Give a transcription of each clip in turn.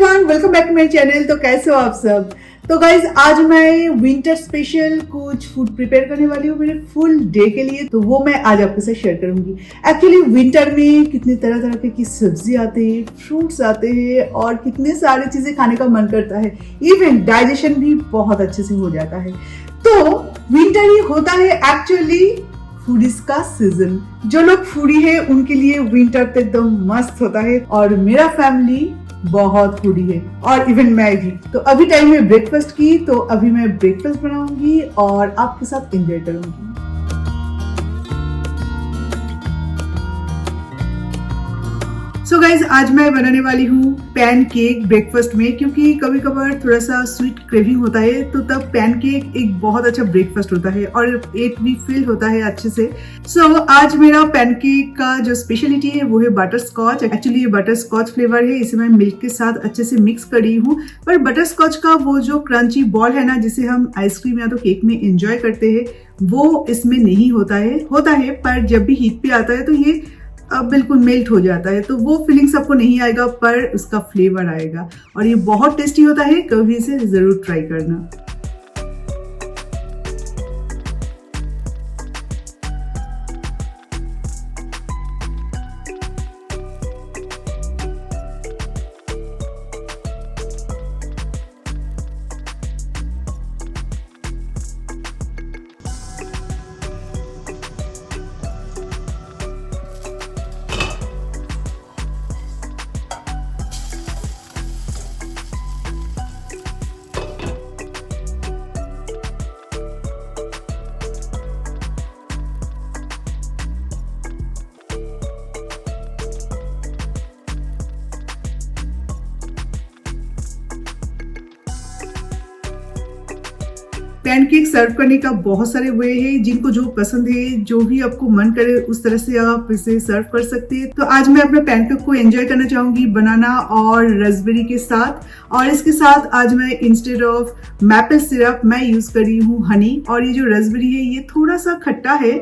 Everyone, welcome back to my channel. तो कैसे हो आप सब? तो गाइज आज मैं विंटर स्पेशल कुछ फूड प्रिपेयर करने वाली हूँ मेरे फुल डे के लिए। तो वो मैं आज आपके साथ शेयर करूंगी। एक्चुअली विंटर में कितनी तरह तरह की सब्जी आते हैं, फ्रूट्स आते हैं और कितने सारी चीजें खाने का मन करता है। इवन डाइजेशन भी बहुत अच्छे से हो जाता है। तो विंटर ही होता है एक्चुअली फूडीज का सीजन। जो लोग फूडी है उनके लिए विंटर तो एकदम मस्त होता है और मेरा फैमिली बहुत फूडी है और इवन मैं भी। तो अभी टाइम है ब्रेकफास्ट की, तो अभी मैं ब्रेकफास्ट बनाऊंगी और आपके साथ एंजॉय करूंगी। सो गाइज आज मैं बनाने वाली हूँ पैनकेक ब्रेकफास्ट में, क्योंकि कभी कभार थोड़ा सा स्वीट क्रेविंग होता है तो तब पैनकेक एक बहुत अच्छा ब्रेकफास्ट होता है और पेट भी फिल होता है अच्छे से। सो आज मेरा पैनकेक का जो स्पेशलिटी है वो है बटर स्कॉच। एक्चुअली ये बटर स्कॉच फ्लेवर है, इसे मैं मिल्क के साथ अच्छे से मिक्स करी हूँ। पर बटर स्कॉच का वो जो क्रंची बॉल है ना, जिसे हम आइसक्रीम या तो केक में एंजॉय करते हैं, वो इसमें नहीं होता है पर जब भी हीट पे आता है तो ये अब बिल्कुल मेल्ट हो जाता है। तो वो फीलिंग्स आपको नहीं आएगा पर उसका फ्लेवर आएगा और ये बहुत टेस्टी होता है। कभी इसे जरूर ट्राई करना। पैनकेक सर्व करने का बहुत सारे वे हैं, जिनको जो पसंद है, जो भी आपको मन करे उस तरह से आप इसे सर्व कर सकते हैं। तो आज मैं अपने पैनकेक को एंजॉय करना चाहूंगी बनाना और रास्पबेरी के साथ। और इसके साथ आज मैं इंस्टेड ऑफ मैपल सिरप मैं यूज करी हूँ हनी। और ये जो रास्पबेरी है ये थोड़ा सा खट्टा है,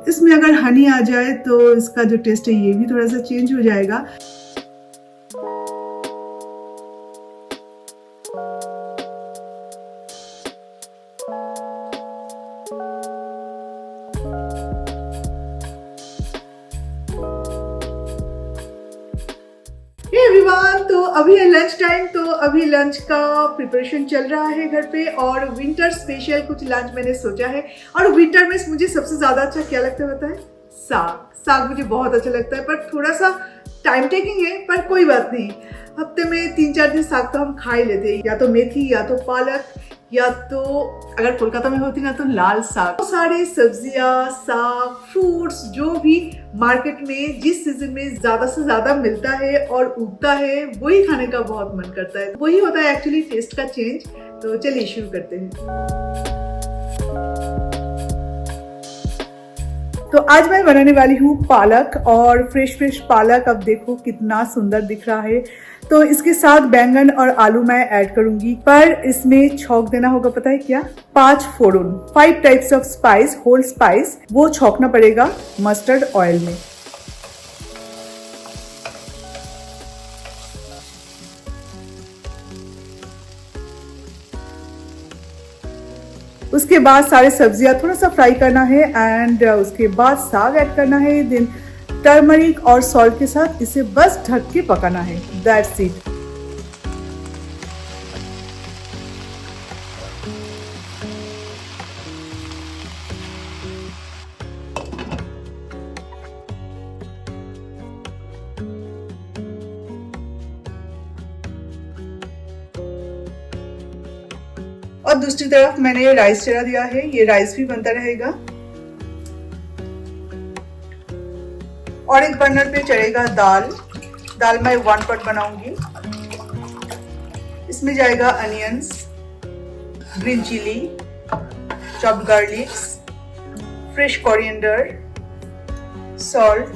इसमें अगर हनी आ जाए तो इसका जो टेस्ट है ये भी थोड़ा सा चेंज हो जाएगा। एवरीवन, तो अभी है लंच टाइम। तो अभी लंच का प्रिपरेशन चल रहा है घर पे और विंटर स्पेशल कुछ लंच मैंने सोचा है। और विंटर में मुझे सबसे ज्यादा अच्छा क्या लगता है पता है? साग मुझे बहुत अच्छा लगता है, पर थोड़ा सा टाइम टेकिंग है, पर कोई बात नहीं। हफ्ते में 3-4 दिन साग तो हम खा ही लेते हैं, या तो मेथी या तो पालक या तो अगर कोलकाता में होती ना तो लाल साग। तो सारे सब्जियां, साग, फ्रूट्स जो भी मार्केट में जिस सीजन में ज्यादा से ज्यादा मिलता है और उगता है वही खाने का बहुत मन करता है। वही होता है एक्चुअली टेस्ट का चेंज। तो चलिए शुरू करते हैं। तो आज मैं बनाने वाली हूँ पालक और फ्रेश पालक। अब देखो कितना सुंदर दिख रहा है। तो इसके साथ बैंगन और आलू मैं ऐड करूंगी, पर इसमें छौंक देना होगा पता है क्या? 5 फोड़न, 5 types of spice, whole spice, वो छौंकना पड़ेगा मस्टर्ड ऑयल में। उसके बाद सारे सब्जियां थोड़ा सा फ्राई करना है एंड उसके बाद साग ऐड करना है। देन टर्मरिक और सॉल्ट के साथ इसे बस ढक के पकाना है। That's it. और दूसरी तरफ मैंने राइस चढ़ा दिया है, ये राइस भी बनता रहेगा। और एक बर्नर पे चढ़ेगा दाल मैं 1 पॉट बनाऊंगी। इसमें जाएगा onions, green chilli, chopped garlics, fresh coriander, salt,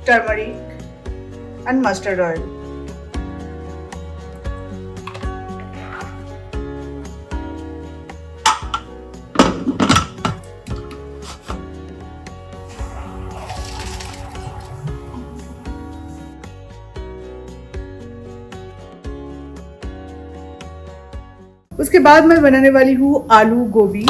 turmeric and mustard oil. उसके बाद मैं बनाने वाली हूँ आलू गोभी।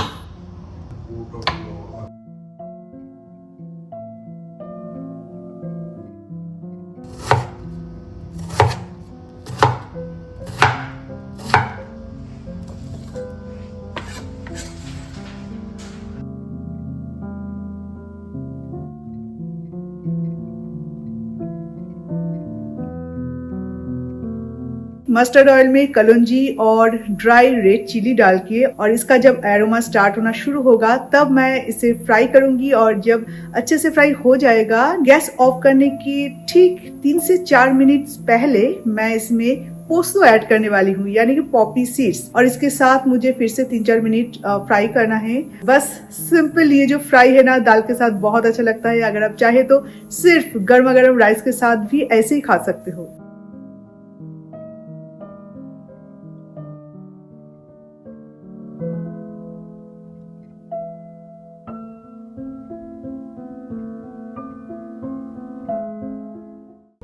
मस्टर्ड ऑयल में कलौंजी और ड्राई रेड चिली डाल के और इसका जब एरोमा स्टार्ट होना शुरू होगा तब मैं इसे फ्राई करूंगी और जब अच्छे से फ्राई हो जाएगा गैस ऑफ करने के ठीक 3 से 4 मिनट पहले मैं इसमें पोस्तो ऐड करने वाली हूँ यानी कि पॉपी सीड्स और इसके साथ मुझे फिर से 3-4 मिनट फ्राई करना है। बस सिंपल ये जो फ्राई है ना दाल के साथ बहुत अच्छा लगता है। अगर आप चाहे तो सिर्फ गर्मा गर्म राइस के साथ भी ऐसे ही खा सकते हो।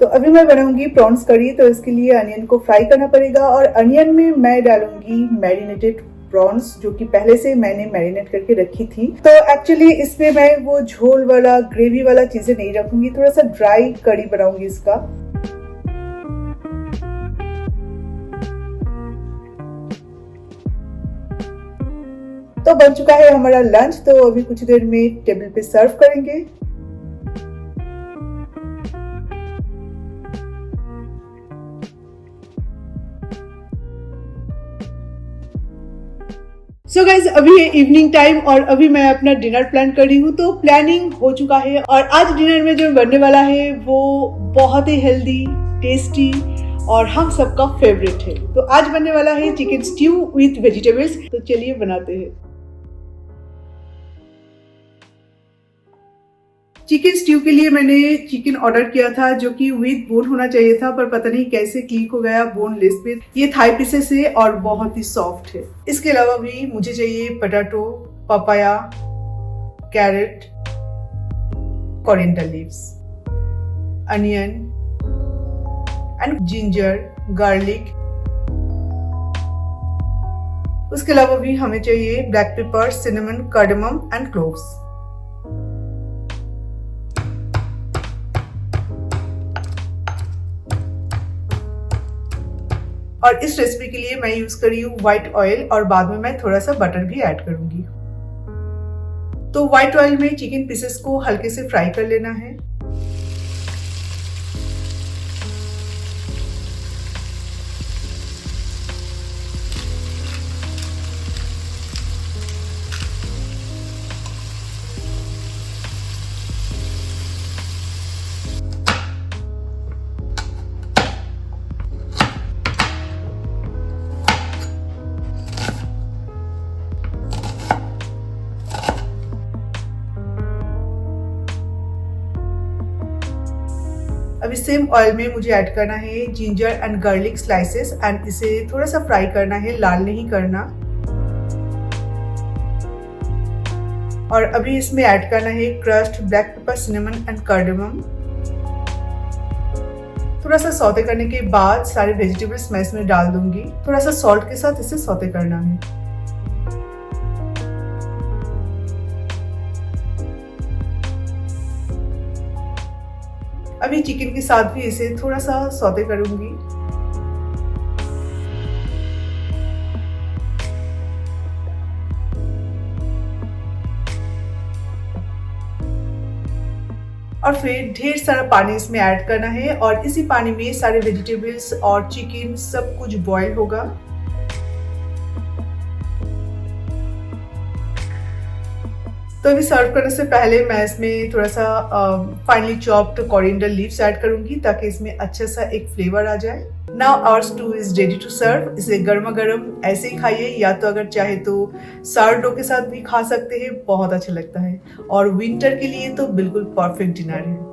तो अभी मैं बनाऊंगी प्रॉन्स करी, तो इसके लिए अनियन को फ्राई करना पड़ेगा और अनियन में मैं डालूंगी मैरिनेटेड प्रॉन्स जो कि पहले से मैंने मैरिनेट करके रखी थी। तो एक्चुअली इसमें मैं वो झोल वाला ग्रेवी वाला चीजें नहीं रखूंगी, थोड़ा सा ड्राई करी बनाऊंगी इसका। तो बन चुका है हमारा लंच, तो अभी कुछ देर में टेबल पे सर्व करेंगे। सो गाइज अभी है इवनिंग टाइम और अभी मैं अपना डिनर प्लान कर रही हूँ। तो प्लानिंग हो चुका है और आज डिनर में जो बनने वाला है वो बहुत ही हेल्दी, टेस्टी और हम सबका फेवरेट है। तो आज बनने वाला है चिकन स्ट्यू विथ वेजिटेबल्स। तो चलिए बनाते हैं। चिकन स्ट्यू के लिए मैंने चिकन ऑर्डर किया था जो कि विद बोन होना चाहिए था, पर पता नहीं कैसे क्लिक हो गया बोनलेस पे। ये थाई पीसेस है और बहुत ही सॉफ्ट है। इसके अलावा भी मुझे चाहिए potato, papaya, carrot, coriander leaves, onion and ginger, garlic. उसके अलावा भी हमें चाहिए black pepper, cinnamon, cardamom and cloves. और इस रेसिपी के लिए मैं यूज कर रही हूँ व्हाइट ऑयल और बाद में मैं थोड़ा सा बटर भी ऐड करूंगी। तो व्हाइट ऑयल में चिकन पीसेस को हल्के से फ्राई कर लेना है। अभी सेम ऑयल में मुझे ऐड करना है ginger and garlic slices and इसे थोड़ा सा फ्राई करना है, लाल नहीं करना। और अभी इसमें ऐड करना है crushed black pepper, cinnamon and cardamom. थोड़ा सा सौते करने के बाद सारे वेजिटेबल्स मैं इसमें डाल दूंगी। थोड़ा सा सॉल्ट के साथ इसे सौते करना है। अभी चिकन के साथ भी इसे थोड़ा सा सौते करूंगी। और फिर ढेर सारा पानी इसमें ऐड करना है और इसी पानी में सारे वेजिटेबल्स और चिकन सब कुछ बॉईल होगा। तो अभी सर्व करने से पहले मैं इसमें थोड़ा सा finely chopped coriander leaves add करूंगी ताकि इसमें अच्छा सा एक फ्लेवर आ जाए। Now our stew is ready to serve. इसे गर्मा गर्म ऐसे ही खाइए या तो अगर चाहे तो सारडो के साथ भी खा सकते हैं, बहुत अच्छा लगता है और विंटर के लिए तो बिल्कुल परफेक्ट डिनर है।